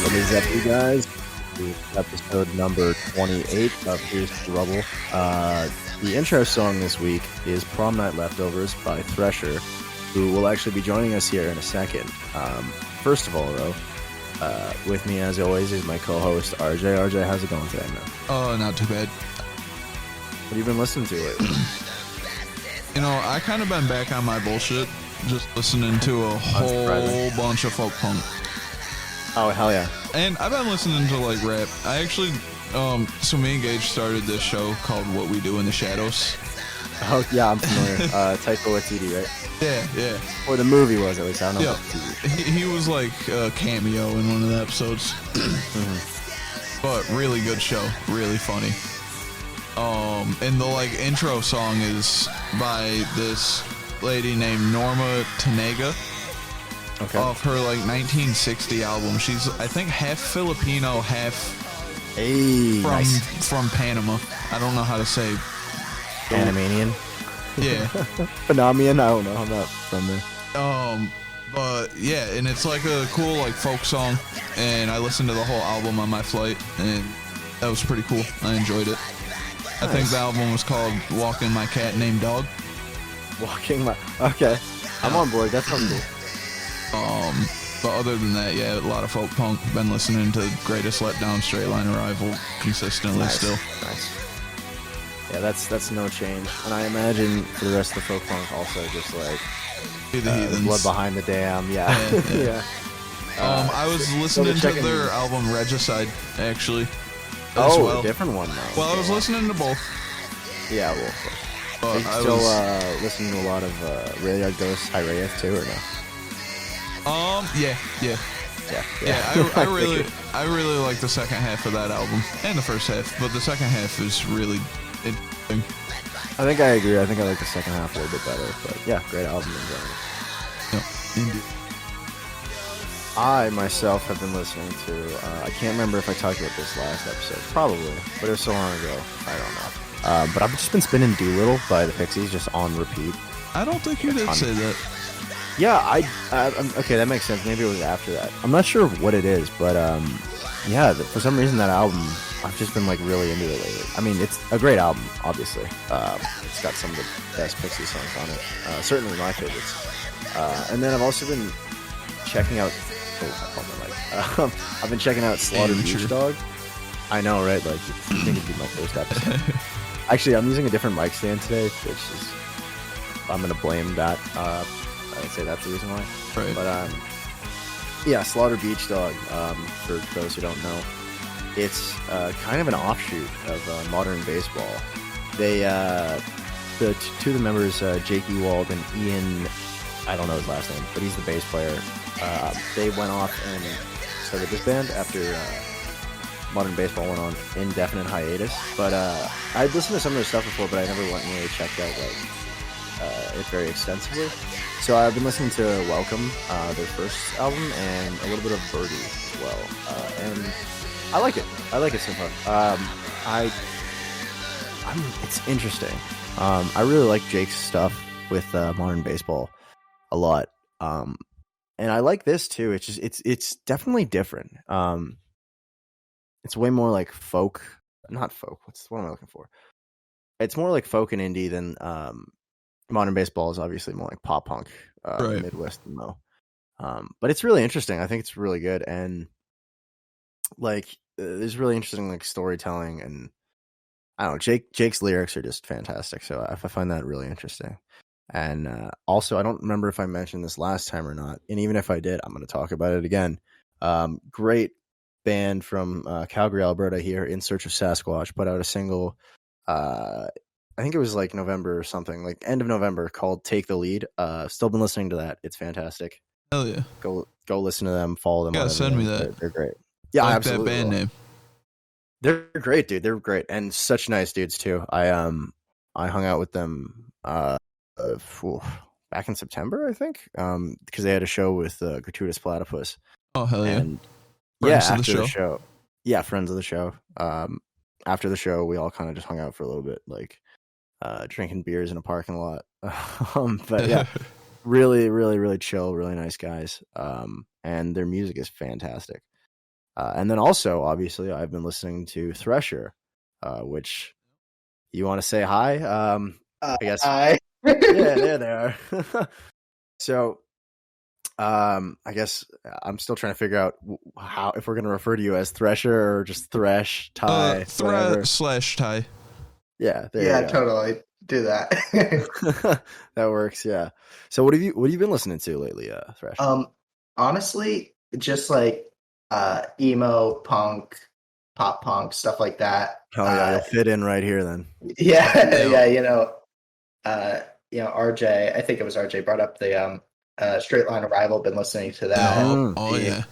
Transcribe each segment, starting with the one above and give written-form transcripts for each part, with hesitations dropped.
What is up, you guys? This is episode number 28 of Here's to Rubble. The intro song this week is Prom Night Leftovers by Thresher, who will actually be joining us here in a second. First of all, though, with me as always is my co-host RJ. RJ, how's it going today, man? Oh, not too bad. What have you been listening to lately? You know, I kind of been back on my bullshit, just listening to a whole bunch of folk punk. Oh, hell yeah. And I've been listening to, like, rap. I actually, so me and Gage started this show called What We Do in the Shadows. Oh, yeah, I'm familiar. Taika Waititi, right? Yeah. Or the movie was, at least. I don't know. Yeah. He was, like, a cameo in one of the episodes. But really good show. Really funny. And the, like, intro song is by this lady named Norma Tanega. Okay. Off her, like, 1960 album. She's, I think, half Filipino, half from Panama. I don't know how to say. Panamanian? Yeah. Panamian? I don't know. I'm not from there. But yeah, and it's like a cool, like, folk song. And I listened to the whole album on my flight, and that was pretty cool. I enjoyed it. I think the album was called Walking My Cat Named Dog. Okay. I'm on board. That sounds cool. But other than that, yeah, a lot of folk punk. Been listening to Greatest Letdown, Straight Line Arrival consistently still. Nice. Yeah, that's no change. And I imagine for the rest of the folk punk also just like Be the Heathens. Blood Behind the Dam. Yeah. Yeah. I was listening to their album Regicide, actually. A different one though. Well, I was listening to both. Yeah, well, but I still listening to a lot of Railyard Ghosts, Hyrayeth too, or no? Yeah. I really like the second half of that album and the first half, but the second half is really interesting. I think I agree. I think I like the second half a little bit better, but yeah, great album in general. Yep, indeed. I myself have been listening to. I can't remember if I talked about this last episode, probably, but it was so long ago. I don't know. But I've just been spinning Doolittle by the Pixies just on repeat. I don't think you did say that. Yeah, okay, that makes sense. Maybe it was after that. I'm not sure what it is, but yeah, for some reason that album, I've just been like really into it lately. I mean, it's a great album, obviously. It's got some of the best Pixie songs on it. Certainly my favorites. And then I've also been checking out. I've been checking out Slaughter Beach Dog. I know, right? Like, you think it'd be my first episode. Actually, I'm using a different mic stand today, which is I'm gonna blame that. I'd say that's the reason why. Right. But yeah, Slaughter Beach Dog. For those who don't know, it's kind of an offshoot of modern baseball. They two of the members, Jake Ewald and Ian, I don't know his last name, but he's the bass player. They went off and started this band after modern baseball went on indefinite hiatus. But I'd listened to some of their stuff before, but I never went and really checked out like it very extensively. So I've been listening to Welcome, their first album, and a little bit of Birdie as well. And I like it. I like it so far. It's interesting. I really like Jake's stuff with modern baseball a lot. And I like this too. It's just it's definitely different. It's way more like folk, not folk. What am I looking for? It's more like folk and indie than modern baseball is obviously more like pop punk, right. Midwest emo. But it's really interesting. I think it's really good, and like there's really interesting like storytelling, and I don't know. Jake's lyrics are just fantastic. So I find that really interesting. And also, I don't remember if I mentioned this last time or not. And even if I did, I'm going to talk about it again. Great band from Calgary, Alberta here, In Search of Sasquatch, put out a single, I think it was like November or something, like end of November, called Take the Lead. Still been listening to that. It's fantastic. Hell yeah. Go listen to them, follow them. Yeah, send me that. They're great. Yeah, I like absolutely. That band name. They're great, dude. They're great. And such nice dudes, too. I hung out with them back in September, I think, because they had a show with Gratuitous Platypus. Oh, hell yeah. And after the show. Yeah, friends of the show. After the show, we all kind of just hung out for a little bit, like drinking beers in a parking lot. But yeah, really, really, really chill, really nice guys. And their music is fantastic. And then also, obviously, I've been listening to Thresher, which you want to say hi? I guess. Hi. Yeah, there they are. So, I guess I'm still trying to figure out how, if we're going to refer to you as Thresher or just Thresh, Ty, whatever. /Ty. Yeah, there Yeah, you go. totally. Do that. That works. Yeah. So what have you been listening to lately, Thresh? Honestly, just like emo, punk, pop punk, stuff like that. Oh yeah, you'll fit in right here then. Yeah, yeah. RJ. I think it was RJ brought up the Straight Line Arrival. Been listening to that. Yeah.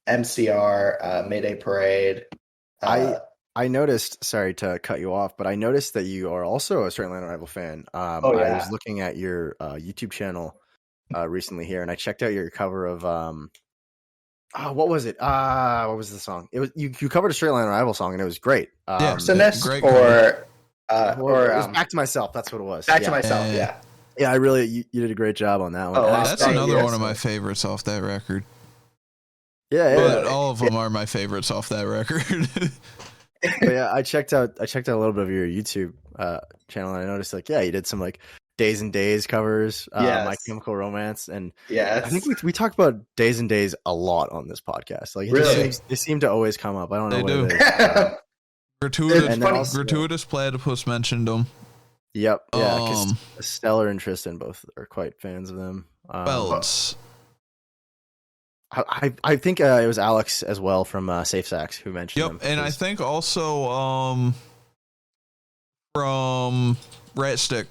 MCR, Mayday Parade. I noticed. Sorry to cut you off, but I noticed that you are also a Straight Line Arrival fan. I was looking at your YouTube channel recently here, and I checked out your cover of what was it? What was the song? It was you covered a Straight Line Arrival song, and it was great. Arsonist it was Back to Myself. That's what it was. Back to Myself. Yeah. Yeah, you did a great job on that one. That's another one of my favorites off that record. Yeah, but all of them are my favorites off that record. But yeah, I checked out a little bit of your YouTube channel, and I noticed you did some Days and Days covers, My Chemical Romance, and I think we talk about Days and Days a lot on this podcast. They seem to always come up. I don't know what it is. Gratuitous Platypus mentioned them. Yep. Yeah, because Stellar and Tristan both are quite fans of them. Belts. I think it was Alex as well from Safe Sax who mentioned them. And I think also from Rat Stick,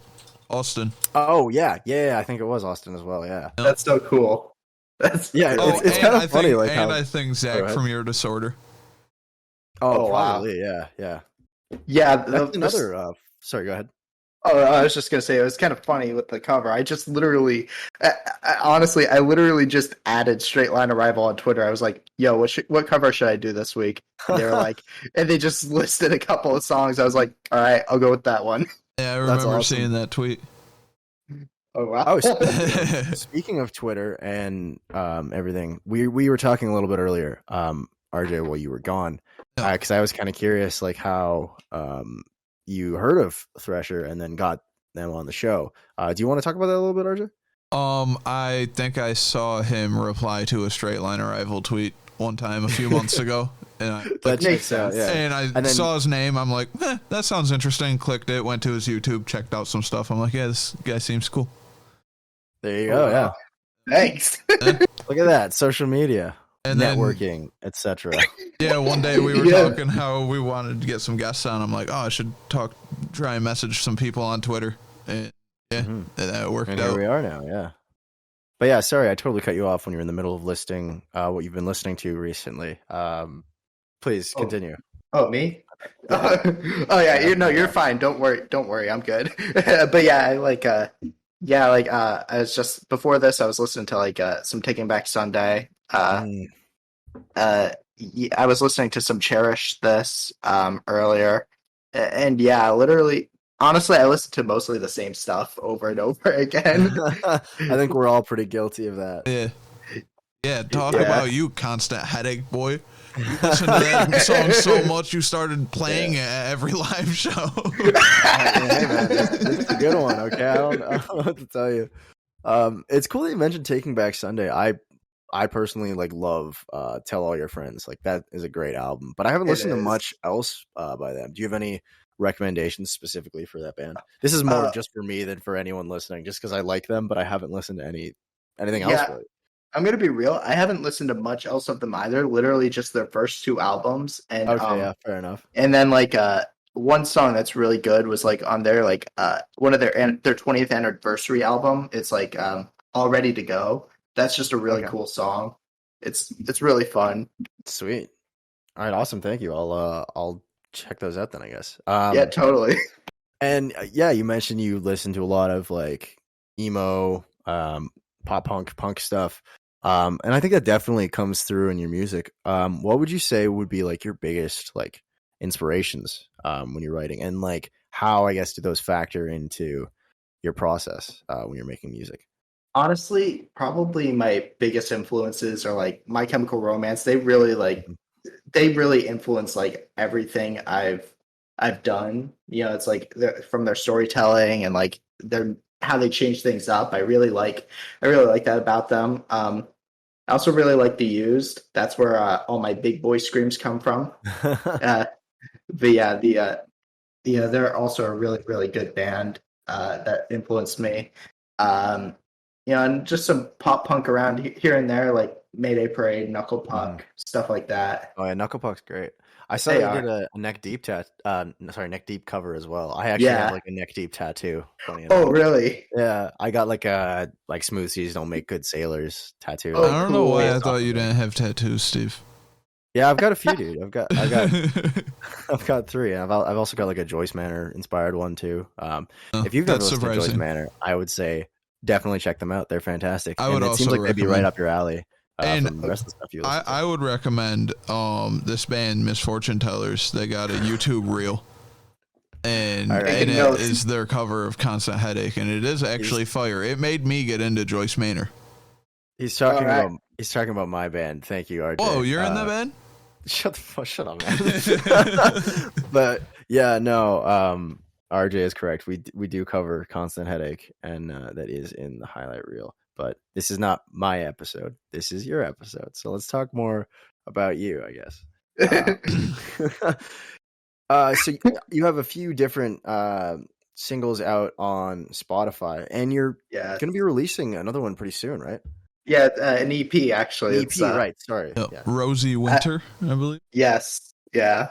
Austin. Oh yeah, I think it was Austin as well. Yeah, that's so cool. It's kind of funny. I think Zach from Your Disorder. Oh, probably. Wow. Yeah. That's another. Sorry, go ahead. Oh, I was just gonna say it was kind of funny with the cover. I just literally, honestly, just added Straight Line Arrival on Twitter. I was like, "Yo, what cover should I do this week?" And they were like, and they just listed a couple of songs. I was like, "All right, I'll go with that one." Yeah, I remember seeing that tweet. Oh wow! Speaking of Twitter and everything, we were talking a little bit earlier, RJ, while you were gone, because I was kind of curious, how you heard of Thresher and then got them on the show. Do you want to talk about that a little bit, RJ? I think I saw him reply to a Straight Line Arrival tweet one time a few months ago, and that makes sense. Yeah. And I saw his name. I'm like, that sounds interesting. Clicked it. Went to his YouTube. Checked out some stuff. I'm like, yeah, this guy seems cool. There you go. Yeah. Thanks. Look at that. Social media. And networking, etc. Yeah, one day we were talking how we wanted to get some guests on. I'm like, I should try and message some people on Twitter. And that worked out. Here we are now, yeah. But yeah, sorry, I totally cut you off when you were in the middle of listing what you've been listening to recently. Please continue. Oh, me? You're fine. Don't worry, I'm good. But yeah, I was just before this, I was listening to some Taking Back Sunday. I was listening to some Cherish This earlier, and literally, honestly, I listened to mostly the same stuff over and over again. I think we're all pretty guilty of that. Yeah. Talk about you, constant headache boy. You listened to that song so much you started playing it at every live show. Hey man, it's a good one. Okay, I don't know what to tell you. It's cool that you mentioned Taking Back Sunday. I personally love Tell All Your Friends. That is a great album, but I haven't listened to much else by them. Do you have any recommendations specifically for that band? This is more just for me than for anyone listening, just because I like them, but I haven't listened to anything else really. I'm gonna be real. I haven't listened to much else of them either. Literally just their first two albums, and fair enough. And then one song that's really good was on their one of their 20th anniversary album. It's All Ready to Go. That's just a really cool song. It's really fun. Sweet. All right, awesome. Thank you. I'll check those out then, I guess. Yeah, totally. And you mentioned you listen to a lot of emo, pop punk stuff. And I think that definitely comes through in your music. What would you say would be your biggest inspirations when you're writing, and how I guess do those factor into your process when you're making music? Honestly, probably my biggest influences are My Chemical Romance. They really they really influence like everything I've done. You know, it's like from their storytelling and like their how they change things up. I really like that about them. I also really like The Used. That's where all my big boy screams come from. Uh, they're also a really really good band that influenced me. Um, you know, and just some pop punk around here and there, like Mayday Parade, Knuckle Puck, stuff like that. Oh yeah, Knuckle Puck's great. I saw They they did are. a neck deep neck deep cover as well. I actually have Yeah. like a neck deep tattoo. Funny enough. Oh, really? Yeah, I got like a Smooth Seas Don't Make Good Sailors tattoo. Oh, I don't know cool. why I based thought off you of it. didn't have tattoos, Steve. Yeah, I've got a few, dude. I've got 3. And I've also got like a Joyce Manor inspired one too. If you've never That's listened to Joyce surprising. Manor, I would say definitely check them out. They're fantastic. I And would it seems also like they'd be right recommend. up your alley And from the rest of the stuff you listen to. I would recommend this band Misfortune Tellers. They got a YouTube reel, and All right. and Taking it notes. is their cover of Constant Headache, and it is actually fire. It made me get into Joyce Manor. He's talking All right. about my band. Thank you, RJ. Whoa, you're in that band? Shut up, man. But yeah, no, RJ is correct. We do cover Constant Headache, and that is in the highlight reel. But this is not my episode. This is your episode. So let's talk more about you, I guess. So you have a few different singles out on Spotify, and you're Yeah. going to be releasing another one pretty soon, right? Yeah, an EP actually. EP, It's right? Sorry. Yeah. Rosie Winter, I believe. Yes. Yeah.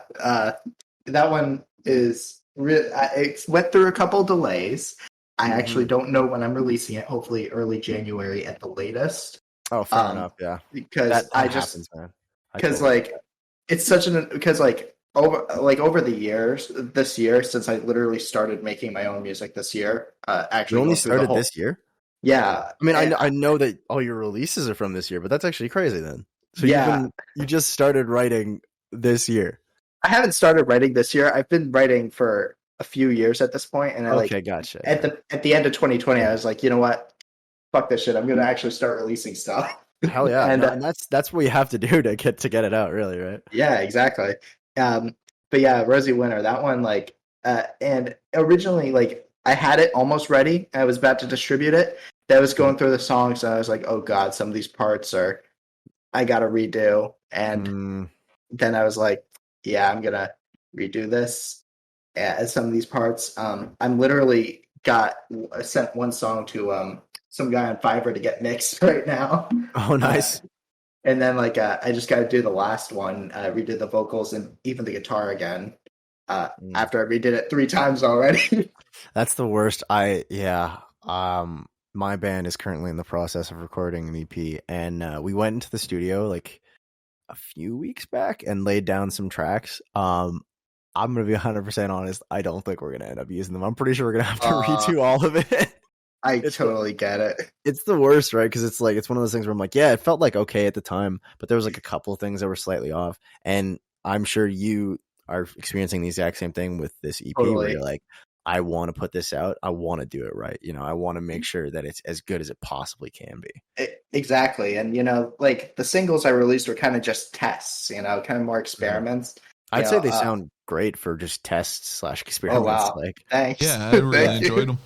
That one is it went through a couple delays. I actually don't know when I'm releasing it. Hopefully early January at the latest. Oh, fair enough. Yeah, Because that I happens, just man. because like it's such an because like over the years this year since I literally started making my own music this year. Actually, You only going through the started whole- this year. Yeah. I mean, and I know that all your releases are from this year, but that's actually crazy then. So Yeah. you just started writing this year. I haven't started writing this year. I've been writing for a few years at this point, and Okay, gotcha. at the end of 2020, I was like, you know what? Fuck this shit. I'm gonna actually start releasing stuff. Hell yeah, and and that's what you have to do to get it out, really, right? yeah, exactly. But yeah, Rosie Winter, that one, like, and originally, like, I had it almost ready. I was about to distribute it. I was going through the songs, and I was like, oh god, some of these parts I gotta redo. And then I was like, yeah, I'm gonna redo this as some of these parts. I'm literally sent one song to some guy on Fiverr to get mixed right now. Oh, nice. And then like I just got to do the last one, redo the vocals and even the guitar again. After I redid it 3 times already. That's the worst. My band is currently in the process of recording an EP, and we went into the studio like a few weeks back and laid down some tracks. I'm gonna be 100% honest. I don't think we're gonna end up using them. I'm pretty sure we're gonna have to redo all of it. I totally get it. It's the worst, right? Because it's like it's one of those things where I'm like, yeah, it felt like okay at the time, but there was like a couple of things that were slightly off, and I'm sure you are experiencing the exact same thing with this EP, where Totally. you're like, I want to put this out. I want to do it right. You know, I want to make sure that it's as good as it possibly can be. Exactly. And, you know, like the singles I released were kind of just tests, you know, kind of more experiments. I'd You say know, they sound great for just tests / Oh, experiments. wow. Like, Thanks. Yeah, I really Thank you. enjoyed them.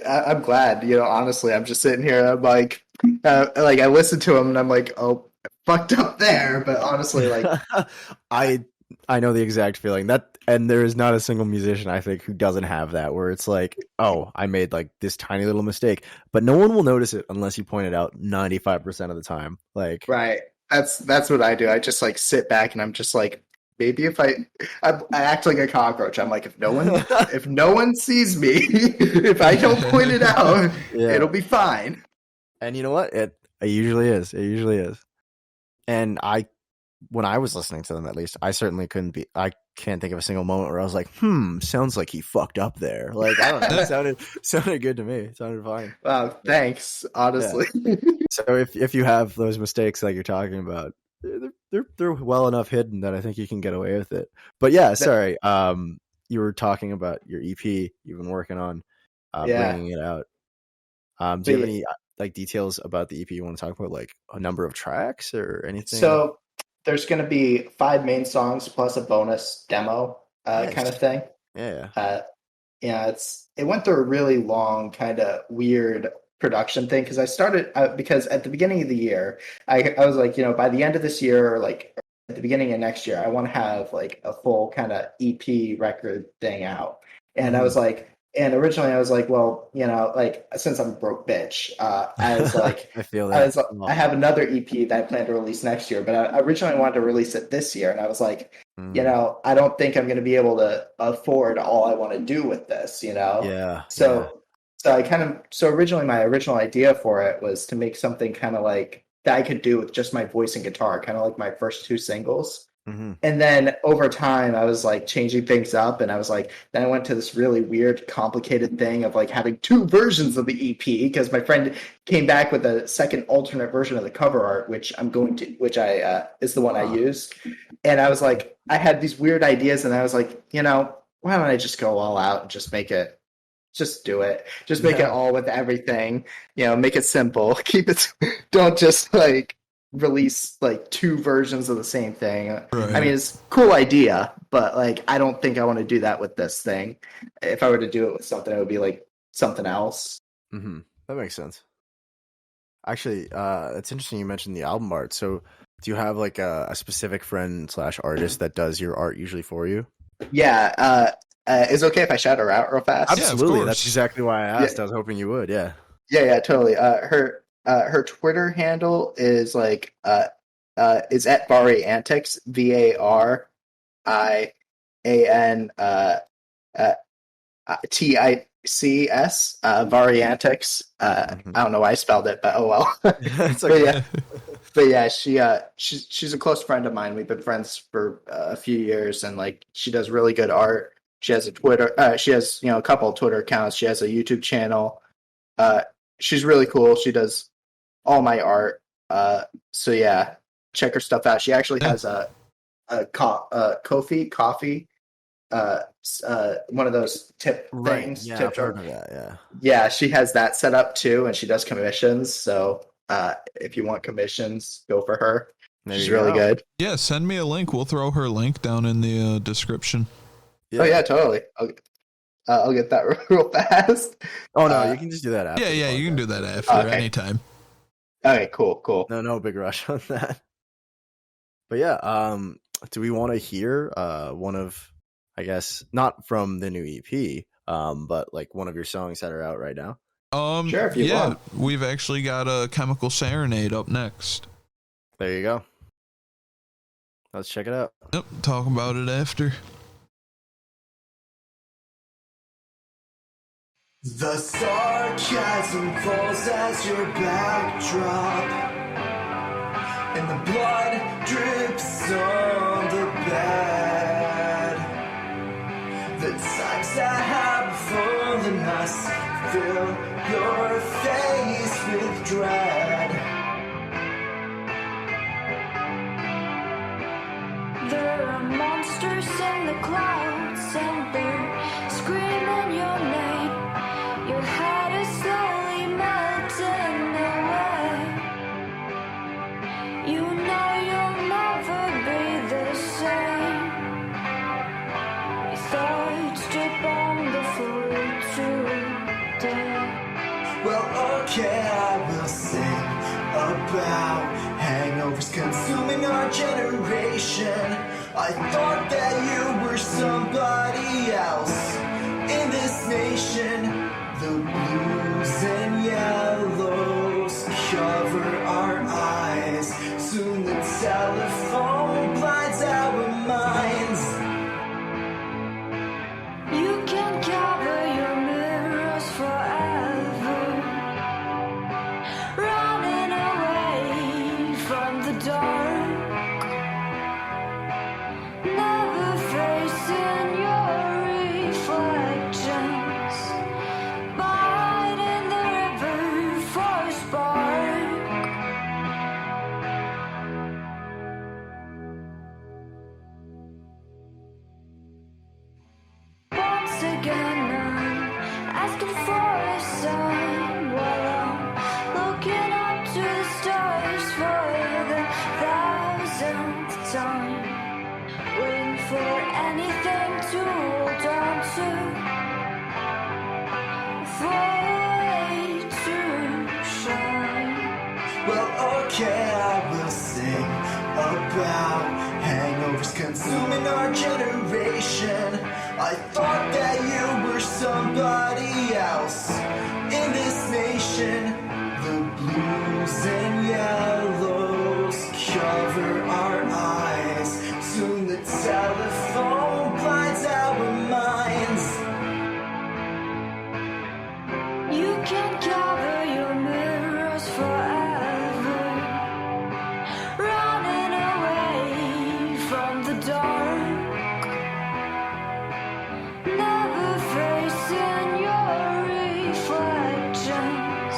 I'm glad. You know, honestly, I'm just sitting here and I'm like I listened to them and I'm like, oh, I fucked up there. But honestly, like, I know the exact feeling that, and there is not a single musician I think who doesn't have that, where it's like, oh, I made like this tiny little mistake, but no one will notice it unless you point it out 95% of the time. Like, right. That's what I do. I just like sit back and I'm just like, maybe if I act like a cockroach. I'm like, if no one sees me, if I don't point it out, Yeah. it'll be fine. And you know what? It usually is. It usually is. And when I was listening to them, at least, I certainly I can't think of a single moment where I was like, sounds like he fucked up there. Like, I don't know. It sounded good to me. It sounded fine. Wow, thanks, honestly. Yeah. So if you have those mistakes like you're talking about, they're well enough hidden that I think you can get away with it. But yeah, sorry. You were talking about your EP you've been working on, bringing it out. Do you have any like details about the EP you want to talk about, like a number of tracks or anything? So there's going to be 5 main songs plus a bonus demo Nice. kind of thing. Yeah. Yeah, it went through a really long kind of weird production thing because I started because at the beginning of the year I was like, by the end of this year or like at the beginning of next year I want to have like a full kind of EP record thing out. And I was like, and originally I was like, well, like since I'm a broke bitch, I was like, I feel that. I have another EP that I plan to release next year, but I originally wanted to release it this year, and I was like, I don't think I'm going to be able to afford all I want to do with this, Yeah. So so originally my original idea for it was to make something kind of like that I could do with just my voice and guitar, kind of like my first 2 singles. And then over time, I was like changing things up, and I was like, then I went to this really weird, complicated thing of like having 2 versions of the EP because my friend came back with a second alternate version of the cover art, which is the one I used. And I was like, I had these weird ideas, and I was like, why don't I just go all out and just make it? Just do it. Just make it all with everything. Make it simple. Keep it. Don't just like release like 2 versions of the same thing. Right. I mean, it's a cool idea, but like I don't think I want to do that with this thing. If I were to do it with something, it would be like something else. That makes sense. Actually, it's interesting you mentioned the album art. So do you have like a specific friend / artist that does your art usually for you? Yeah. Is it okay if I shout her out real fast? Absolutely. Yeah, that's exactly why I asked. I was hoping you would. Yeah. Yeah, totally. Her Twitter handle is like is at Vari Antics, VARIAN TICS, Vari Antics. I don't know why I spelled it, but oh well. It's okay. But yeah, she's a close friend of mine. We've been friends for a few years, and like she does really good art. She has a Twitter. She has a couple of Twitter accounts. She has a YouTube channel. She's really cool. She does all my art. So yeah, check her stuff out. She actually has a coffee, one of those tip things. Yeah, tip I've heard of that. Yeah. Yeah, she has that set up too, and she does commissions. So if you want commissions, go for her. She's really good. Yeah, send me a link. We'll throw her link down in the description. Yeah. Oh yeah, totally. I'll get that real fast. Oh no, you can just do that after. Yeah, you can do that after anytime. Okay, cool. No big rush on that. But yeah, do we want to hear one of, I guess, not from the new EP, but like one of your songs that are out right now? Sure, if you want. We've actually got a Chemical Serenade up next. There you go. Let's check it out. Yep, talk about it after. The sarcasm falls as your backdrop, and the blood drips on the bed. The times that have fallen us fill your face with dread. There are monsters in the clouds, and they're screaming your name. Your head is slowly melting away. You know you'll never be the same. Thoughts drip on the floor today. Well, okay, I will sing about hangovers consuming our generation. I thought that you were somebody else in this nation. The blues and yellows cover our eyes. Soon the telephone blinds our minds. You can cover your mirrors forever, running away from the dark, never facing your reflections. time, waiting for anything to hold on to. Afraid to shine. Well, okay, I will sing about hangovers consuming our generation. I thought that you were somebody else in this nation. The blues and yellows cover our eyes. Soon the telephone blinds our minds. You can cover your mirrors forever, running away from the dark, never facing your reflections,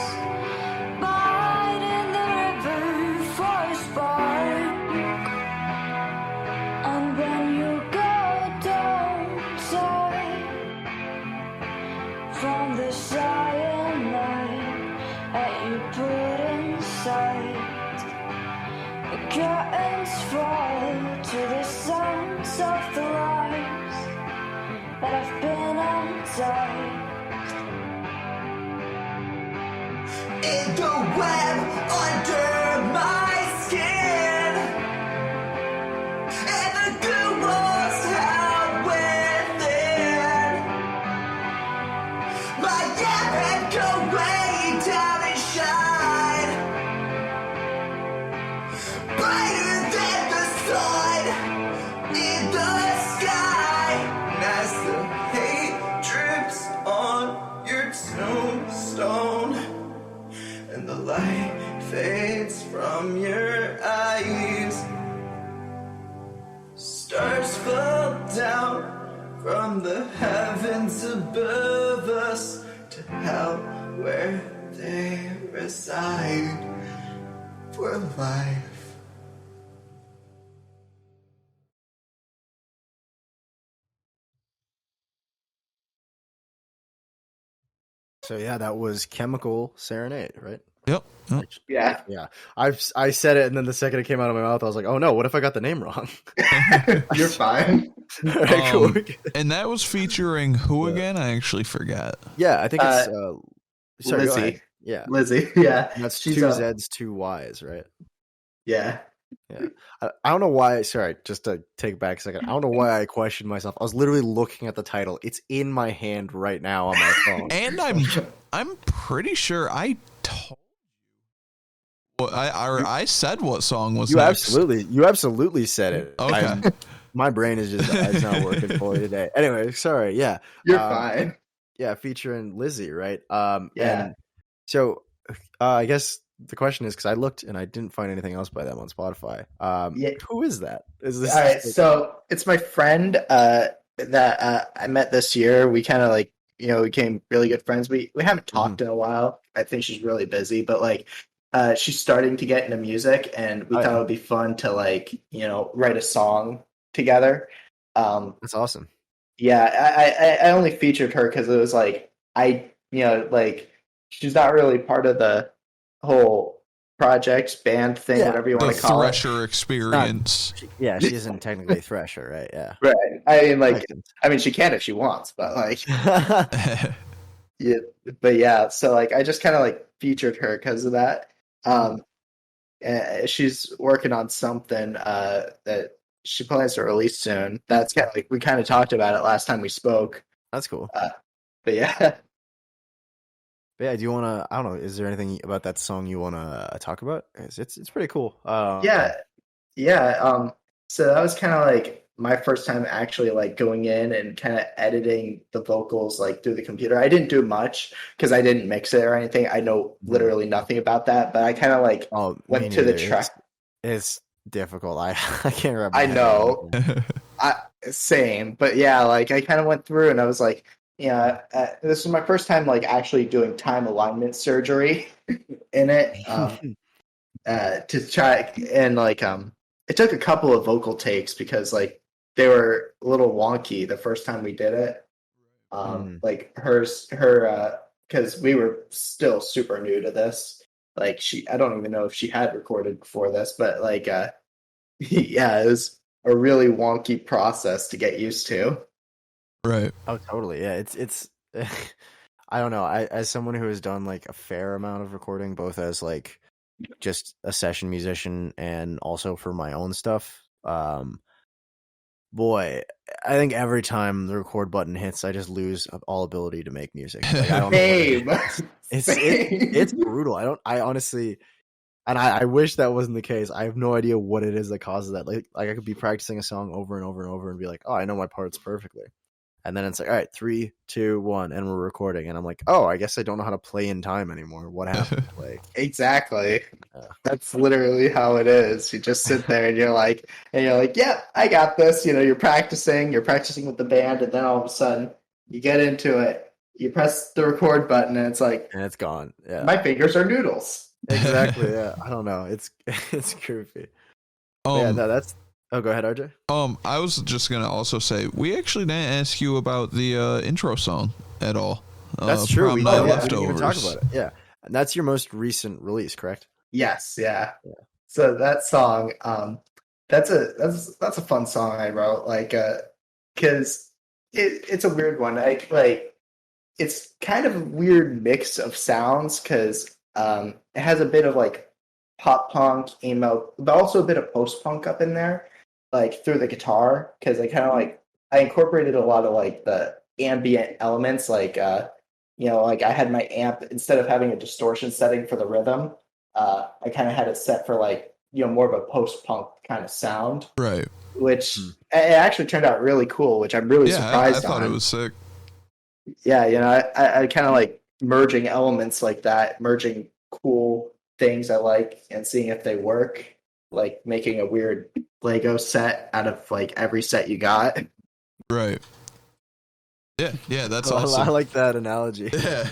biting the river for a spark. And when you go, don't die from the cyanide that you put inside. The curtains fall to the sounds of the lies that have been untied. In the web under my skin, and the good was out within. My head go way down and shine, brighter than the sun in the sky. And as the hate drips on your tombstone, and the light fades from your eyes, stars fall down from the heavens above us to hell where they reside for life. So yeah, that was Chemical Serenade, right? Yep. Yep. Yeah. Yeah, I said it, and then the second it came out of my mouth, I was like, "Oh no, what if I got the name wrong?" You're fine. All right, cool. And that was featuring who again? I actually forgot. Yeah, I think it's sorry, go Lizzie. ahead. Yeah, Lizzie. Yeah. and that's She's two a- Z's, two Y's, right? Yeah. Yeah, I don't know why. Sorry, just to take back a second. I don't know why I questioned myself. I was literally looking at the title. It's in my hand right now on my phone. And I'm pretty sure I told you what I said what song was You next. absolutely said it. Okay. My brain is just it's not working fully today. Anyway, sorry. Yeah, You're fine. yeah, featuring Lizzie, right? Yeah. And so I guess the question is because I looked and I didn't find anything else by them on Spotify. Yeah. Who is that? Is this All right, so it's my friend that I met this year. We kind of like, we became really good friends. We haven't talked in a while. I think she's really busy, but like she's starting to get into music, and we thought it would be fun to like, write a song together. That's awesome. Yeah, I only featured her because it was like like she's not really part of the whole project band thing, Yeah, whatever you The want to call it. Thresher experience. Yeah, she isn't technically Thresher, right? Yeah. Right. I mean, she can if she wants, but like, yeah. But yeah, so like, I just kind of like featured her because of that. She's working on something that she plans to release soon. That's kind of like we kind of talked about it last time we spoke. That's cool. But yeah. But yeah, do you want to? I don't know. Is there anything about that song you want to talk about? It's pretty cool. Yeah. So that was kind of like my first time actually like going in and kind of editing the vocals like through the computer. I didn't do much because I didn't mix it or anything. I know literally nothing about that, but I kind of like went to the track. It's difficult. I can't remember. I know. Same, but yeah, like I kind of went through and I was like, this was my first time like actually doing time alignment surgery in it to try and like it took a couple of vocal takes because like they were a little wonky the first time we did it. Like her because we were still super new to this. Like I don't even know if she had recorded before this, but like Yeah, it was a really wonky process to get used to. Right. Oh, totally. Yeah, it's I don't know. I as someone who has done like a fair amount of recording, both as like just a session musician and also for my own stuff. Boy, I think every time the record button hits, I just lose all ability to make music. Like I don't know what it Same. is. Same. It's brutal. I honestly, and I wish that wasn't the case. I have no idea what it is that causes that. Like I could be practicing a song over and over and over and be like, oh, I know my parts perfectly. And then it's like, all right, 3, 2, 1, and we're recording. And I'm like, oh, I guess I don't know how to play in time anymore. What happened? Like, Exactly. Yeah. That's literally how it is. You just sit there and you're like, yeah, I got this. You're practicing with the band, and then all of a sudden you get into it. You press the record button, and it's like, and it's gone. Yeah, my fingers are noodles. exactly. Yeah, I don't know. It's goofy. Yeah, no, that's. Oh, go ahead, RJ. I was just gonna also say we actually didn't ask you about the intro song at all. That's true. Prom We Night didn't even talk Leftovers. about it. Yeah, and that's your most recent release, correct? Yes, yeah. So that song, that's a fun song I wrote, like, because it's a weird one. It's kind of a weird mix of sounds because it has a bit of like pop punk, emo, but also a bit of post punk up in there, like through the guitar. Because I incorporated a lot of like the ambient elements, like like I had my amp, instead of having a distortion setting for the rhythm, I kind of had it set for like more of a post punk kind of sound, Right. which it actually turned out really cool, which I'm really surprised I thought on. it was sick. Yeah, I kind of like merging elements like that, merging cool things I like and seeing if they work, like making a weird Lego set out of like every set you got. Right. Yeah, that's I awesome. like that analogy. Yeah.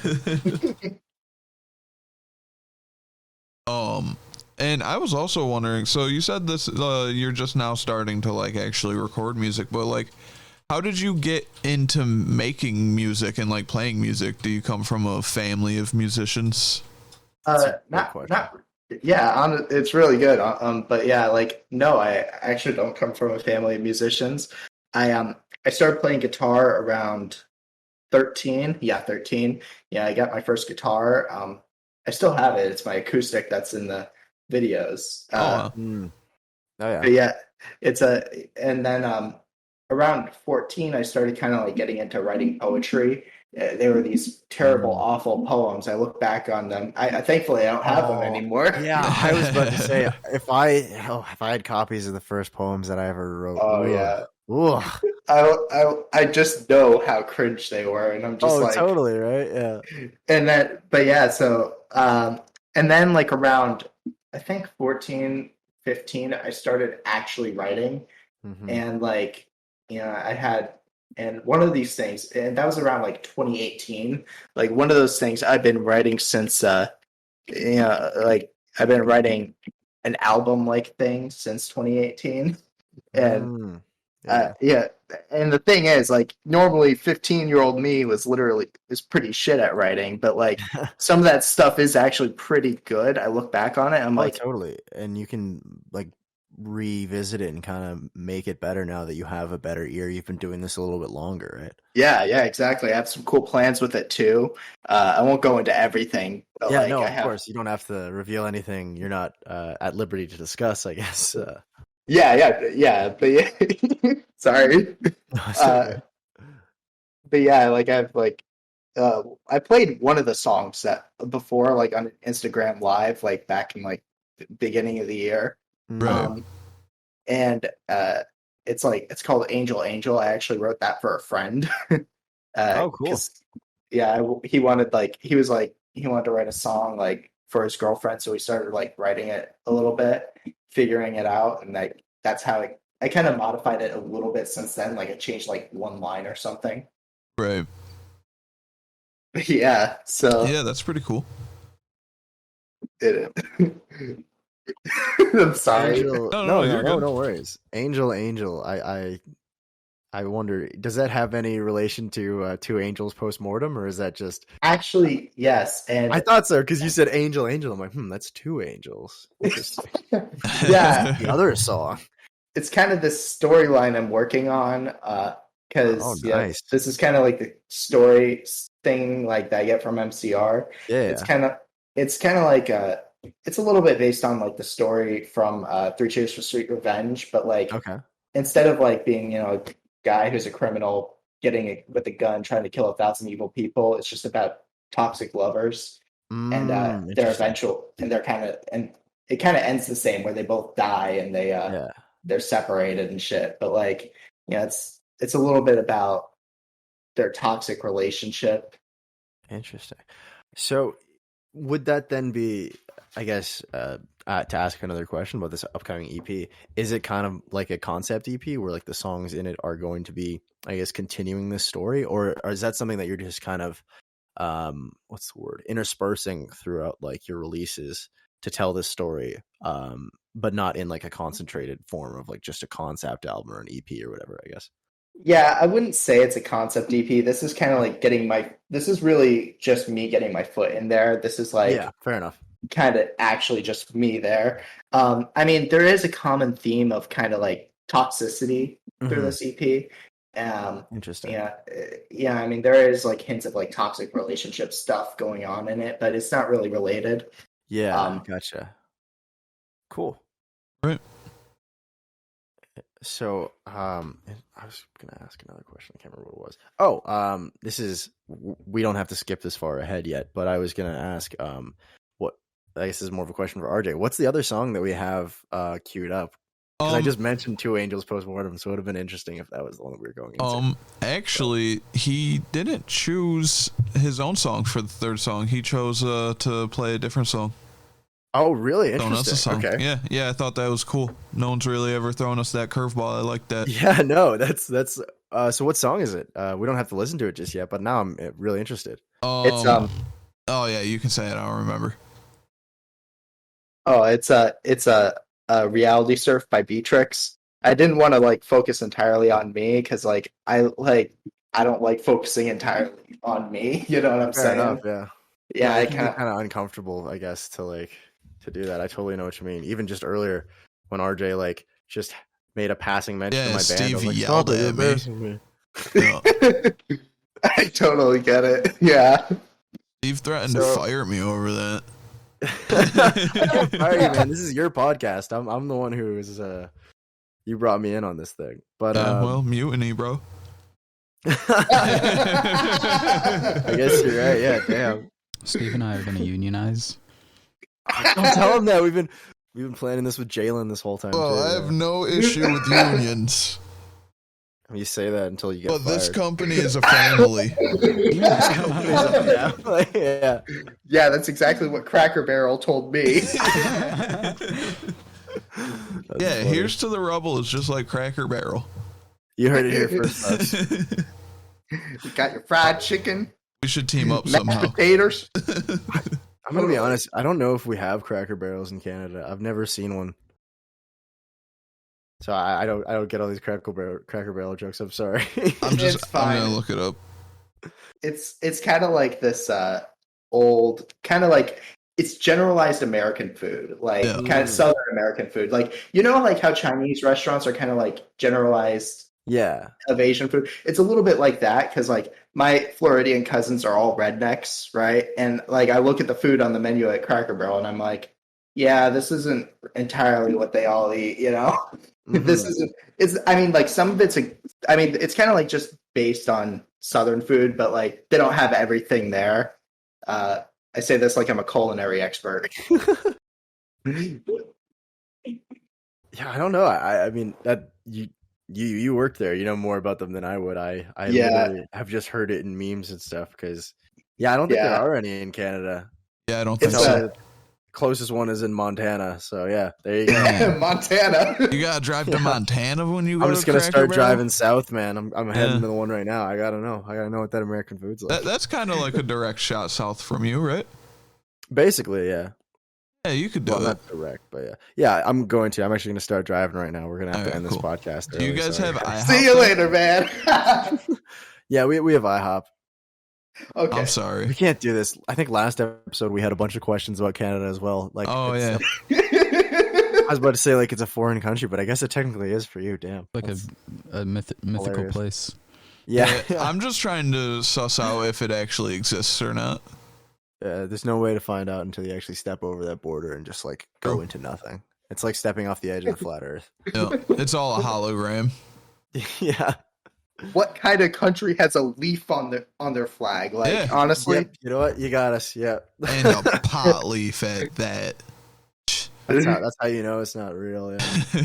And I was also wondering, so you said this you're just now starting to like actually record music, but like how did you get into making music and like playing music? Do you come from a family of musicians? It's really good. But yeah, like no, I actually don't come from a family of musicians. I started playing guitar around 13. Yeah, 13. Yeah, I got my first guitar. I still have it. It's my acoustic that's in the videos. Wow. Oh yeah. But yeah, and then around 14, I started kind of like getting into writing poetry. They were these terrible, awful poems. I look back on them. I thankfully I don't have them anymore. Yeah, I was about to say if I had copies of the first poems that I ever wrote. Oh, ugh, yeah. ugh. I just know how cringe they were, and I'm just like, totally right. Yeah. and then, but yeah, so and then like around I think 14, 15, I started actually writing, Mhm. and like I had. And one of these things, and that was around like 2018, like one of those things I've been writing since, like I've been writing an album like thing since 2018. And yeah. And the thing is, like, normally 15-year-old me was pretty shit at writing, but like some of that stuff is actually pretty good. I look back on it, I'm like, totally, and you can like revisit it and kind of make it better now that you have a better ear. You've been doing this a little bit longer, right? yeah, exactly. I have some cool plans with it too. I won't go into everything, but Yeah, like, no, I of have, course you don't have to reveal anything you're not at liberty to discuss, I guess. yeah. But yeah, sorry. It's okay. But yeah, like I've like I played one of the songs that before, like on Instagram Live, like back in like the beginning of the year. Right. And it's called Angel Angel. I actually wrote that for a friend. Oh, cool. Yeah, he wanted to write a song like for his girlfriend, so we started like writing it a little bit, figuring it out, and like that's how I kind of modified it a little bit since then. Like I changed like one line or something. Right. Yeah. So Yeah, that's pretty cool. I'm sorry. Angel, No, you're good. no worries. Angel. I wonder, does that have any relation to Two Angels Postmortem, or is that just? Actually, yes, and I thought so because you said Angel. I'm like, that's Two Angels. Interesting. yeah, The other song. it's kind of this storyline I'm working on. Because Oh, nice. this is kind of like the story thing like that I get from MCR. Yeah. It's kind of like it's a little bit based on like the story from Three Cheers for Sweet Revenge, but like Okay. instead of like being a guy who's a criminal with a gun trying to kill 1,000 evil people, it's just about toxic lovers and their Interesting. eventual and it kind of ends the same where they both die and they're separated and shit. But like it's a little bit about their toxic relationship. Interesting. So, would that then be, I guess, to ask another question about this upcoming EP, is it kind of like a concept EP where like the songs in it are going to be, I guess, continuing this story, or is that something that you're just kind of, what's the word, interspersing throughout like your releases to tell this story, but not in like a concentrated form of like just a concept album or an EP or whatever, I guess? Yeah, I wouldn't say it's a concept EP. This is kind of like this is really just me getting my foot in there. This is like, yeah, fair enough. Kind of actually just me there. I mean, there is a common theme of kind of like toxicity through this EP. Interesting. Yeah. I mean, there is like hints of like toxic relationship stuff going on in it, but it's not really related. Yeah, gotcha. Cool. Right. So, I was gonna ask another question. I can't remember what it was. Oh, we don't have to skip this far ahead yet, but I was gonna ask, what I guess this is more of a question for RJ. What's the other song that we have queued up? Because I just mentioned Two Angels Postmortem, so it would have been interesting if that was the one that we were going into. Actually, he didn't choose his own song for the third song. He chose to play a different song. Oh, really? Someone else's Interesting. song. Okay. Yeah, I thought that was cool. No one's really ever thrown us that curveball. I like that. Yeah, no, that's so what song is it? We don't have to listen to it just yet, but now I'm really interested. It's Oh yeah, you can say it. I don't remember. Oh, it's a Reality Surf by Beatrix. I didn't want to like focus entirely on me because like I don't like focusing entirely on me. You know what I'm saying? Enough, yeah. Yeah, it can be kind of uncomfortable, I guess, to do that. I totally know what you mean. Even just earlier when RJ like just made a passing mention of my Steve band, I was like, yelled at me. Yeah. I totally get it. Yeah. Steve threatened to fire me over that. Fire you, man. This is your podcast. I'm the one who is you brought me in on this thing. But well, mutiny, bro. I guess you're right. Yeah, damn. Steve and I are gonna unionize. Don't tell him that. We've been planning this with Jalen this whole time. Well, too, I have no issue with unions. You say that until you get But fired. this company is a family. Yeah. Yeah, that's exactly what Cracker Barrel told me. Yeah, here's to the Rubble is just like Cracker Barrel. You heard it here first, folks. You got your fried chicken, We should team up mashed somehow. potatoes. I'm gonna be honest. I don't know if we have Cracker Barrels in Canada. I've never seen one, so I don't get all these Cracker Barrel jokes. I'm sorry. I'm fine. gonna look it up. It's kind of like this old kind of like it's generalized American food, like kind of Southern American food. Like like how Chinese restaurants are kind of like generalized of Asian food. It's a little bit like that because like my Floridian cousins are all rednecks, right? And like I look at the food on the menu at Cracker Barrel and I'm like, yeah, this isn't entirely what they all eat, Mm-hmm. This isn't. I mean, like some of it's. It's kind of like just based on Southern food, but like they don't have everything there. I say this like I'm a culinary expert. Yeah, I don't know. I mean that you worked there. You know more about them than I would. I literally have just heard it in memes and stuff. Because I don't think there are any in Canada. Yeah, I don't think It's so. Closest one is in Montana. So yeah, there you go. Montana. You gotta drive to Montana when you go. I'm just gonna Cracker start Barrel? driving south, man. I'm heading to the one right now. I gotta know what that American food's like. That's kind of like a direct shot south from you, right? Basically, yeah. Yeah, you could do it. Not direct, but yeah. I'm actually gonna start driving right now. We're gonna have to end this podcast. Do you guys have IHOP? See you later, man. Yeah, we have IHOP. Okay. I'm sorry. We can't do this. I think last episode we had a bunch of questions about Canada as well. Like, oh yeah. was about to say like it's a foreign country, but I guess it technically is for you. Damn, Like That's a mythical hilarious. place. Yeah, I'm just trying to suss out if it actually exists or not. There's no way to find out until you actually step over that border and just like go Oh. into nothing. It's like stepping off the edge of the flat Earth. Yeah, it's all a hologram. Yeah. What kind of country has a leaf on their flag? Like, Yeah. honestly, Yep. You know what? You got us. Yep. And a pot leaf at that. That's how you know it's not real. Yeah.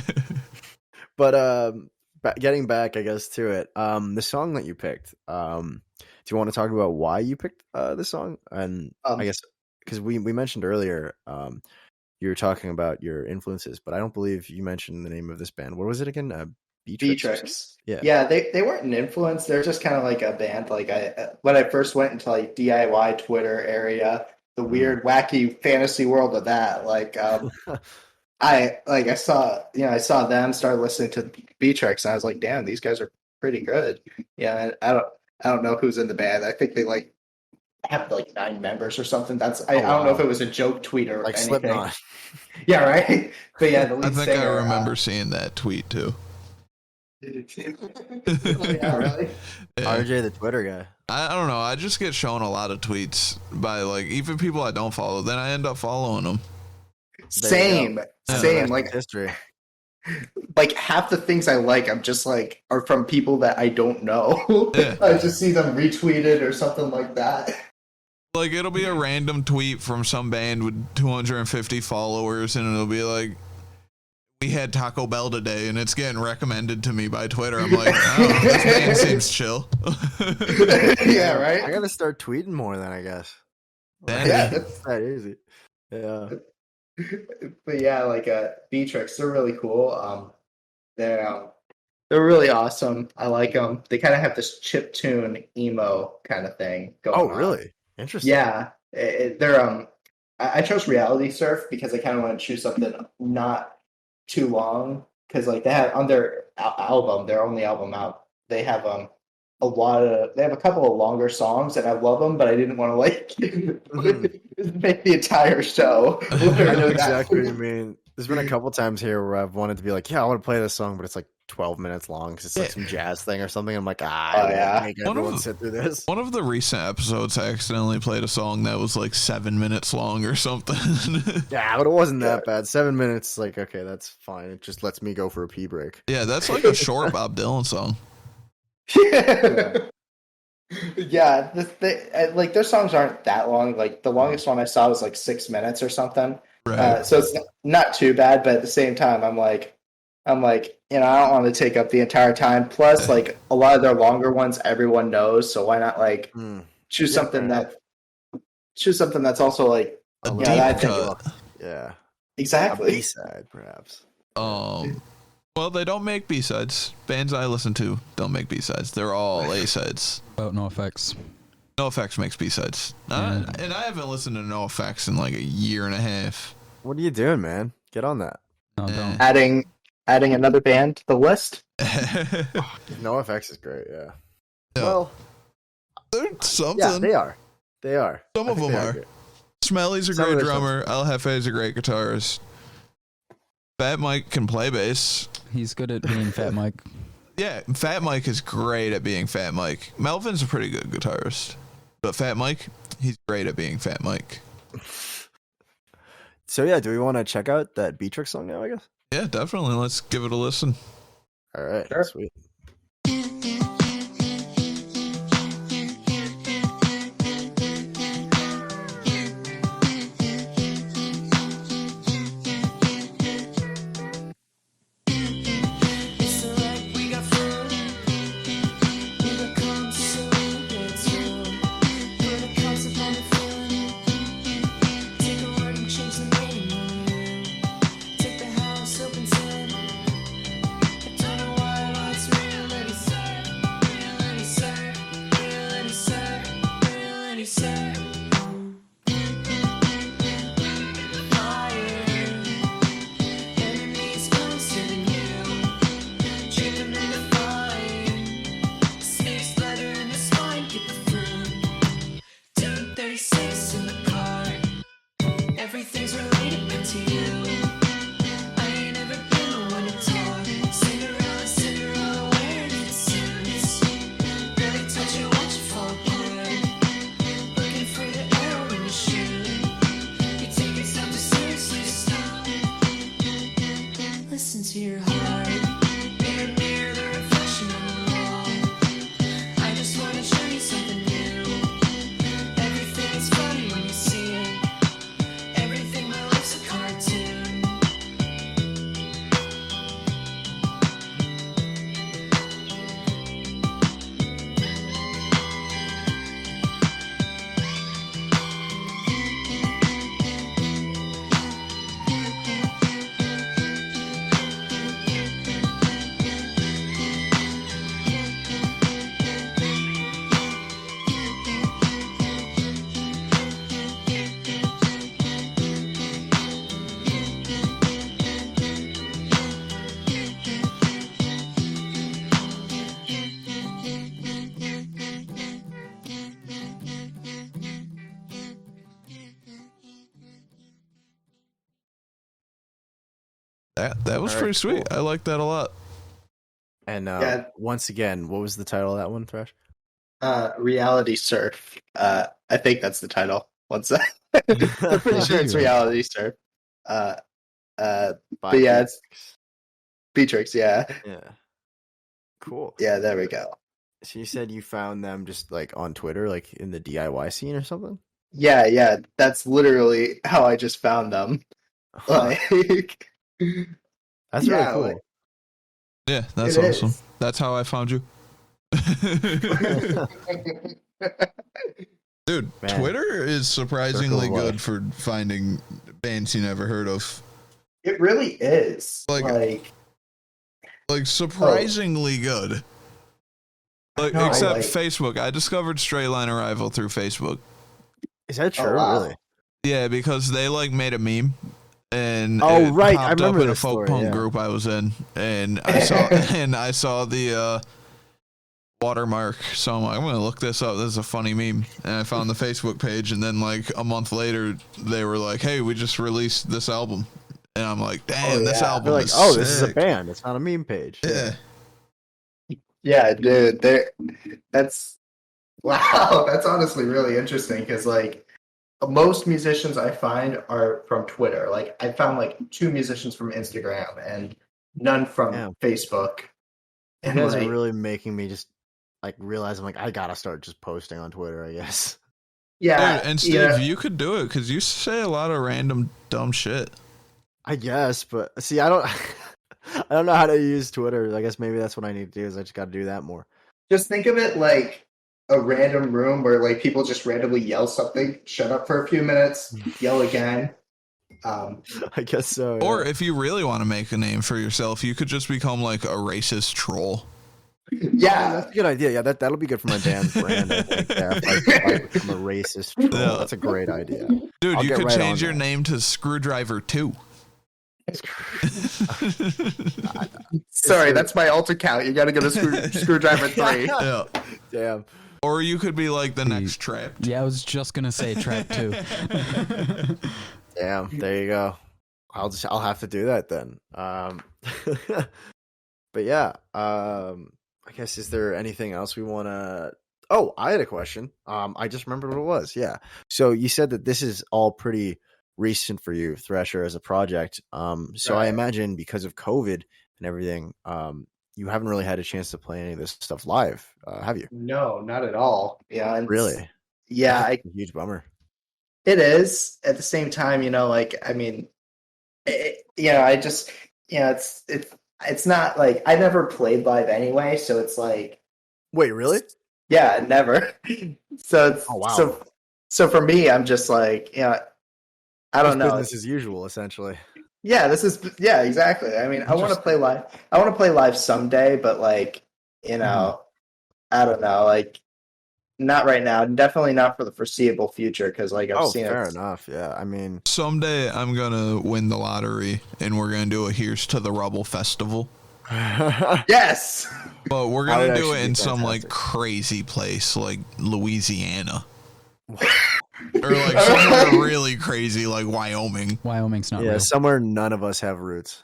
But getting back, I guess, to it, the song that you picked, do you want to talk about why you picked this song? And I guess because we mentioned earlier, you were talking about your influences, but I don't believe you mentioned the name of this band. What was it again? Beatrix. Yeah. Yeah, they weren't an influence. They're just kind of like a band. Like when I first went into like DIY Twitter area, the weird, wacky fantasy world of that. Like, I saw them, started listening to Beatrix, and I was like, damn, these guys are pretty good. Yeah, and I don't know who's in the band. I think they like have like 9 members or something. I don't know if it was a joke tweet or like anything. Slipknot. Yeah, right. But yeah, the lead I think singer, I remember seeing that tweet too. yeah, really. Yeah. RJ, the Twitter guy. I don't know. I just get shown a lot of tweets by like even people I don't follow. Then I end up following them. Same. Like history. like half the things I like, I'm just like are from people that I don't know. Yeah. I just see them retweeted or something like that. Like it'll be a random tweet from some band with 250 followers, and it'll be like, "We had Taco Bell today," and it's getting recommended to me by Twitter. I'm like, "Oh, this band seems chill." Yeah, right. I gotta start tweeting more then, I guess. Yeah, It's that easy. Yeah. But yeah, like Beatrix, they're really cool. They're really awesome. I like them. They kind of have this chiptune emo kind of thing going on. Oh, really? Interesting. Yeah, they're I chose Reality Surf because I kind of want to choose something not too long because like they have on their album, their only album out, they have they have a couple of longer songs and I love them, but I didn't want to like make the entire show. I know exactly what you mean. There's been a couple times here where I've wanted to be like, yeah, I want to play this song, but it's like 12 minutes long because it's like some jazz thing or something. I'm like, I make everyone sit through this. One of the recent episodes, I accidentally played a song that was like 7 minutes long or something. Yeah, but it wasn't that bad. 7 minutes, like, okay, that's fine. It just lets me go for a pee break. Yeah, that's like a short Bob Dylan song. Yeah, like their songs aren't that long. Like the longest one I saw was like 6 minutes or something. Right. So it's not too bad, but at the same time, I'm like, I don't want to take up the entire time. Plus, like a lot of their longer ones, everyone knows. So why not like choose something that's also like A you deep know, cut. Yeah. exactly. A B-side, perhaps. Well, they don't make B-sides. Bands I listen to don't make B-sides. They're all A-sides. About NoFX. NoFX makes B-sides. And I haven't listened to NoFX in like a year and a half. What are you doing, man? Get on that. No, don't. Adding another band to the list. NoFX is great, yeah. Yeah. Well, They're something. yeah, they are. They are. Some I of think them they are. great. Smelly's a Some great of their drummer. El Jefe's a great guitarist. Fat Mike can play bass. He's good at being Fat Mike. Yeah, Fat Mike is great at being Fat Mike. Melvin's a pretty good guitarist. But Fat Mike, he's great at being Fat Mike. So, yeah, do we want to check out that Beatrix song now, I guess? Yeah, definitely. Let's give it a listen. All right. Sure. Sweet. Take the house open, said, I don't know why it's real. That was All right, pretty sweet. cool. I like that a lot. And Yeah. once again, what was the title of that one, Thresh? Reality Surf. I think that's the title. What's that? I'm pretty sure it's Reality Surf. But yeah, it's Beatrix. Yeah, Yeah. Cool. yeah. There we go. So you said you found them just like on Twitter, like in the DIY scene or something? Yeah. That's literally how I just found them. Like, That's yeah, really cool. like- Yeah, that's It awesome. is. That's how I found you. Dude, Man. Twitter is surprisingly Circle of good for finding bands you never heard of. It really is. Like surprisingly good. Like know, except like- Facebook. I discovered Straight Line Arrival through Facebook. Is that true? wow. Really? Yeah, because they like made a meme and Oh, it right, I popped up remember in a this folk story, punk yeah. group I was in, and I saw the watermark. So I'm like, I'm gonna look this up. This is a funny meme, and I found the Facebook page, and then like a month later, they were like, "Hey, we just released this album," and I'm like, "Damn, this yeah. album They're like, is oh, this is a sick." band. It's not a meme page. Yeah. Yeah, dude. That's wow. That's honestly really interesting because like most musicians I find are from Twitter. Like I found like 2 musicians from Instagram and none from Yeah. Facebook. You And guys like, are really making me just like realize I'm like, I gotta start just posting on Twitter, I guess. yeah, Dude, and Steve, yeah. you could do it because you say a lot of random dumb shit. I guess, but see, I don't I don't know how to use Twitter. I guess maybe that's what I need to do is I just gotta do that more. Just think of it like a random room where like people just randomly yell something, shut up for a few minutes, yell again. I guess so. Or yeah. if you really want to make a name for yourself, you could just become like a racist troll. Yeah, That's a good idea. Yeah, that'll be good for my band's brand. I think. Yeah, if I become a racist troll. Yeah. That's a great idea. Dude, I'll you get could right change on your that. name to Screwdriver 2. sorry, that's my alt account. You got to go to Screwdriver 3. Yeah. Damn. Or you could be like the next Trapped. Yeah, I was just gonna say trap too. Damn. There you go. I'll have to do that then. But yeah, I guess is there anything else we want to? Oh, I had a question. I just remembered what it was. Yeah. So you said that this is all pretty recent for you, Thresher, as a project. So I Right. imagine because of COVID and everything, you haven't really had a chance to play any of this stuff live, have you? No, not at all. Yeah, and Really? Yeah, That's a huge bummer. it is. At the same time, like I mean, I just, it's not like I never played live anyway, so it's like, Wait, really? yeah, never. So it's Oh, wow. so for me, I'm just like, I don't know. Business as usual, essentially. Yeah, exactly. I mean, I want to play live. I want to play live someday, but like, I don't know, like not right now. Definitely not for the foreseable future because like I've seen fair it. enough. Yeah, I mean, Someday I'm going to win the lottery and we're going to do a Here's to the Rubble festival. Yes. But we're That would going to do actually it be in some like fantastic. crazy place like Louisiana. Or like somewhere really crazy like Wyoming. Wyoming's not yeah, real. somewhere none of us have roots.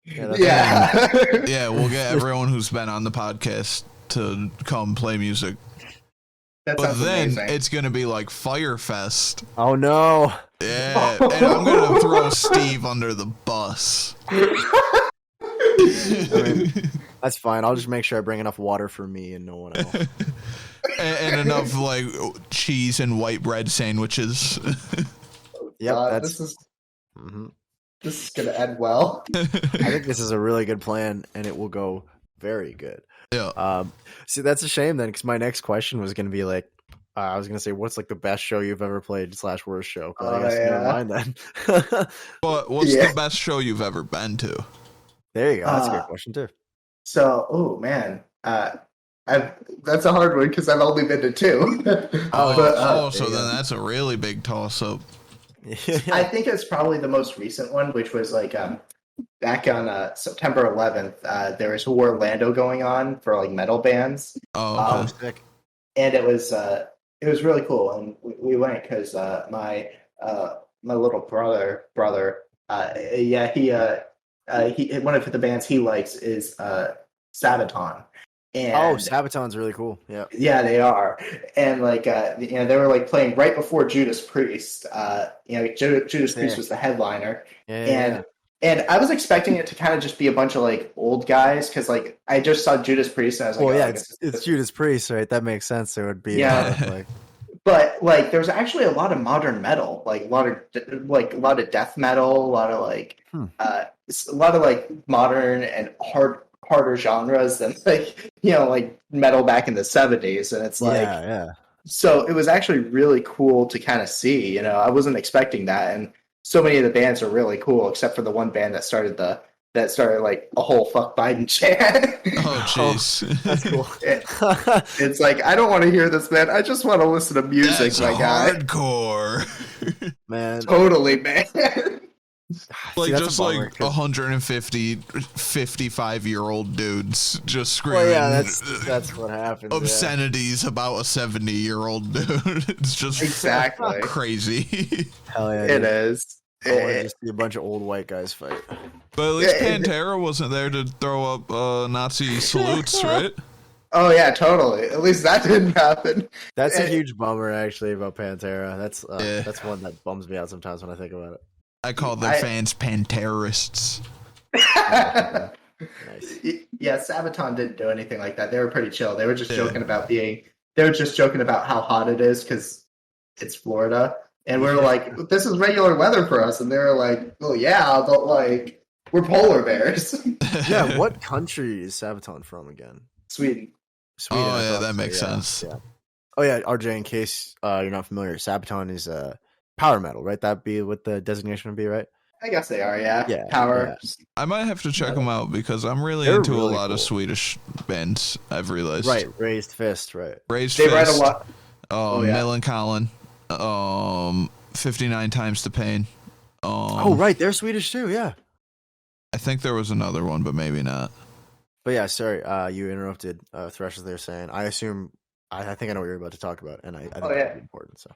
Yeah, that's Yeah. Yeah, we'll get everyone who's been on the podcast to come play music. That But sounds then amazing. it's going to be like Firefest. Oh no! Yeah, and I'm going to throw Steve under the bus. That's fine. I'll just make sure I bring enough water for me and no one else. And enough like cheese and white bread sandwiches. Yep, that's. this is Mhm. this is gonna end well. I think this is a really good plan, and it will go very good. Yeah. See, that's a shame then, because my next question was going to be like, I was going to say, what's like the best show you've ever played / worst show? But I guess never mind then. But what's Yeah. the best show you've ever been to? There you go. That's a good Uh, question too. So, oh man, that's a hard one because I've only been to 2. So then that's a really big toss up. I think it's probably the most recent one, which was like back on September 11th. There was Orlando going on for like metal bands, Oh, okay. Sick. and it was really cool. And we went because my little brother, one of the bands he likes is Sabaton. And Oh, Sabaton's really cool. Yeah. yeah, they are. And like they were like playing right before Judas Priest. Judas Priest Yeah. was the headliner. Yeah. And and I was expecting it to kind of just be a bunch of like old guys because like I just saw Judas Priest and I was like, Well, oh, yeah, I guess it's Judas Priest, right? That makes sense. There would be Yeah. like But like there's actually a lot of modern metal, like a lot of death metal, a lot of like a lot of like modern and harder genres than like like metal back in the 70s. And it's like yeah. so it was actually really cool to kind of see. I wasn't expecting that, and so many of the bands are really cool, except for the one band that started like a whole "fuck Biden" chant. Oh, jeez. That's cool. It's like I don't want to hear this, man. I just want to listen to music, That's my guy. hardcore. Man, Totally, man. Like that's a just bummer, like 'cause- 150, 55-year-old dudes just screaming Well, yeah, that's what happens. yeah. obscenities about a 70-year-old dude. It's just Exactly. crazy. Hell yeah, It dude. is. I want to just see a bunch of old white guys fight. But at least Yeah, Pantera wasn't there to throw up Nazi salutes, right? Oh yeah, totally. At least that didn't happen. That's a Eh, huge bummer, actually, about Pantera. Yeah. That's one that bums me out sometimes when I think about it. I call their fans Panterists. Nice. Yeah, Sabaton didn't do anything like that. They were pretty chill. They were just joking about how hot it is because it's Florida. And we were like, this is regular weather for us. And they were like, oh yeah, but like we're polar bears. Yeah, what country is Sabaton from again? Sweden. Sweden. Oh, I yeah, thought that so, makes yeah, sense. Yeah. Oh yeah, RJ. In case you're not familiar, Sabaton is power metal, right? That'd be what the designation would be, right? I guess they are, yeah. Yeah, Power. I might have to check them out because I'm really They're into really a lot of cool. Swedish bands, I've realized. Right, Raised Fist, right? Raised They write a Fist, lot. yeah. Millencolin, 59 Times the Pain. Oh, right, they're Swedish too, yeah. I think there was another one, but maybe not. But yeah, sorry, you interrupted Thresher there saying, I assume, I think I know what you're about to talk about, and I think Oh, yeah. that'd be important, so.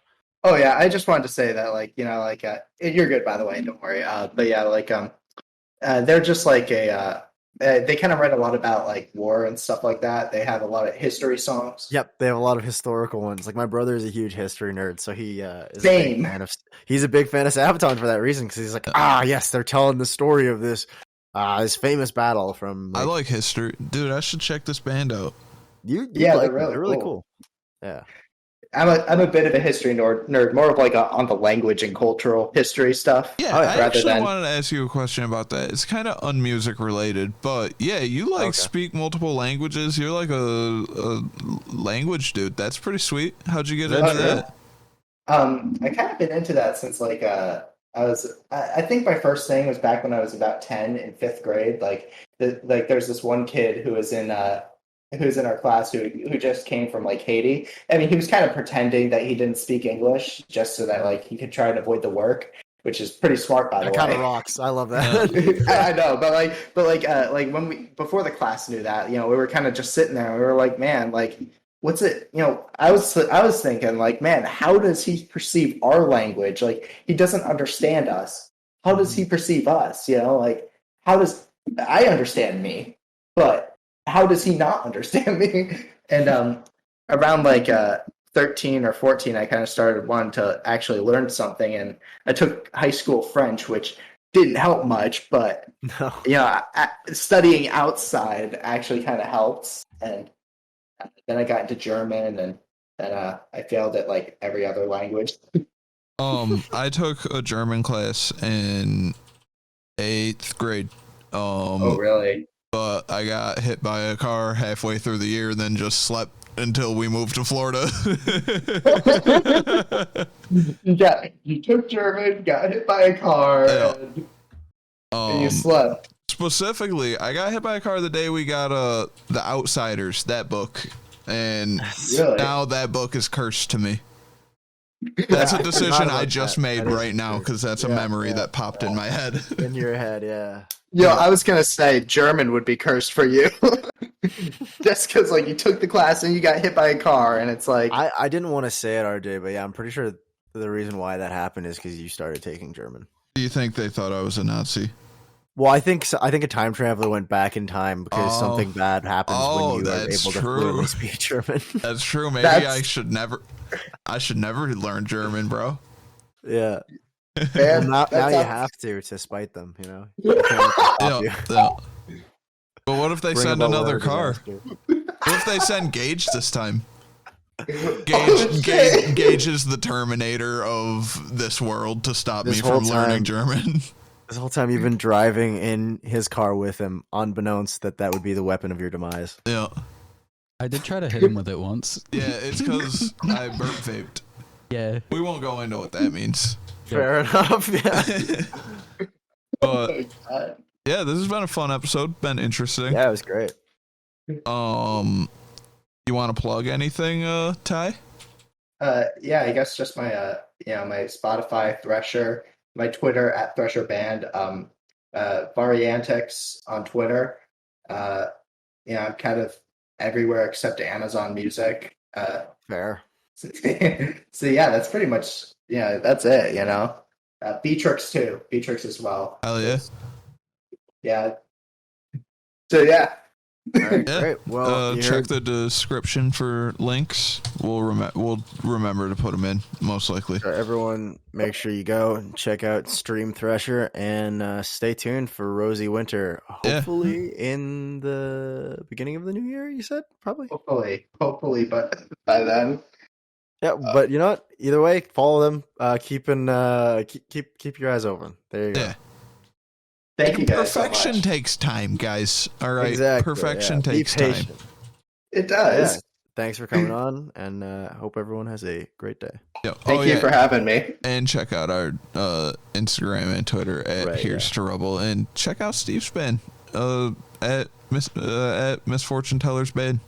Oh yeah, I just wanted to say that, like, you're good, by the way, don't worry. But yeah, like, they're just like they kind of write a lot about like war and stuff like that. They have a lot of history songs. Yep, they have a lot of historical ones. Like my brother is a huge history nerd, so he is Same. he's a big fan of Sabaton for that reason because he's like, yes, they're telling the story of this famous battle from. I like history. Dude, I should check this band out. Yeah, like they're them. really They're really cool. cool. Yeah. I'm a bit of a history nerd, more of like on the language and cultural history stuff. Yeah, Oh, yeah. I Rather actually than- wanted to ask you a question about that. It's kind of unmusic related, but yeah, you like Okay. speak multiple languages. You're like a language dude. That's pretty sweet. How'd you get That's into true. that? I kind of been into that since like I think my first thing was back when I was about 10 in 5th grade. Like there's this one kid who was in our class who just came from like Haiti. I mean, he was kind of pretending that he didn't speak English just so that like he could try and avoid the work, which is pretty smart, by the That way. kind of rocks. I love that. I know, but when we before the class knew that, we were kind of just sitting there. And we were like, man, like, what's it? I was thinking, like, man, how does he perceive our language? Like, he doesn't understand us. How does he perceive us? Like, how does I understand me, but how does he not understand me? And around like 13 or 14, I kind of started wanting to actually learn something, and I took high school French, which didn't help much, but No. studying outside actually kind of helps. And then I got into German, and then I failed at like every other language. I took a German class in 8th grade. Oh, really? But I got hit by a car halfway through the year, then just slept until we moved to Florida. You took German, got hit by a car, Yeah. and you slept. Specifically, I got hit by a car the day we got The Outsiders, that book, and Really? now that book is cursed to me. That's a decision about I just that. made That is right now true. because that's a Yeah, memory yeah. that popped in my head. In your head, yeah. I was gonna say German would be cursed for you, just because like you took the class and you got hit by a car, and it's like I didn't want to say it, RJ, but yeah, I'm pretty sure the reason why that happened is because you started taking German. Do you think they thought I was a Nazi? Well, I think so, I think a time traveler went back in time because something bad happens when you are able to fluently speak German. That's true. Maybe I should never learn German, bro. Yeah. Man, Well, now you sounds- have to spite them, you know. You can't let them stop you. Yeah. But what if they Bring send about another whatever car? disaster. What if they send Gage this time? Gage is the Terminator of this world to stop This me from whole learning time. German. This whole time you've been driving in his car with him, unbeknownst that would be the weapon of your demise. Yeah. I did try to hit him with it once. Yeah, it's because I burp vaped. Yeah. We won't go into what that means. Fair enough. Yeah. But yeah, this has been a fun episode. Been interesting. Yeah, it was great. You want to plug anything, Ty? Yeah, I guess just my my Spotify Thresher, my Twitter at Thresher Band, Variantics on Twitter. I'm kind of everywhere except Amazon Music. Fair. So yeah, that's pretty much that's it. Beatrix too, Beatrix as well. Hell yeah. Yeah. So yeah. All right, Yeah. great. Well, you check heard- the description for links. We'll remember to put them in, most likely. So everyone, make sure you go and check out Stream Thresher and stay tuned for Rosie Winter. Yeah. Hopefully in the beginning of the new year. You said probably. Hopefully, but by then. Yeah, but you know what? Either way, follow them. Keep your eyes open. There you go. Yeah. Thank you guys so Perfection much. takes time, guys. All right. Exactly, Perfection yeah. Be takes time. patient. It does. Yeah. Thanks for coming on, and hope everyone has a great day. Yeah. Thank you for having me. And check out our Instagram and Twitter at Right, Here's to Rubble, and check out Steve's band at Misfortune Teller's band.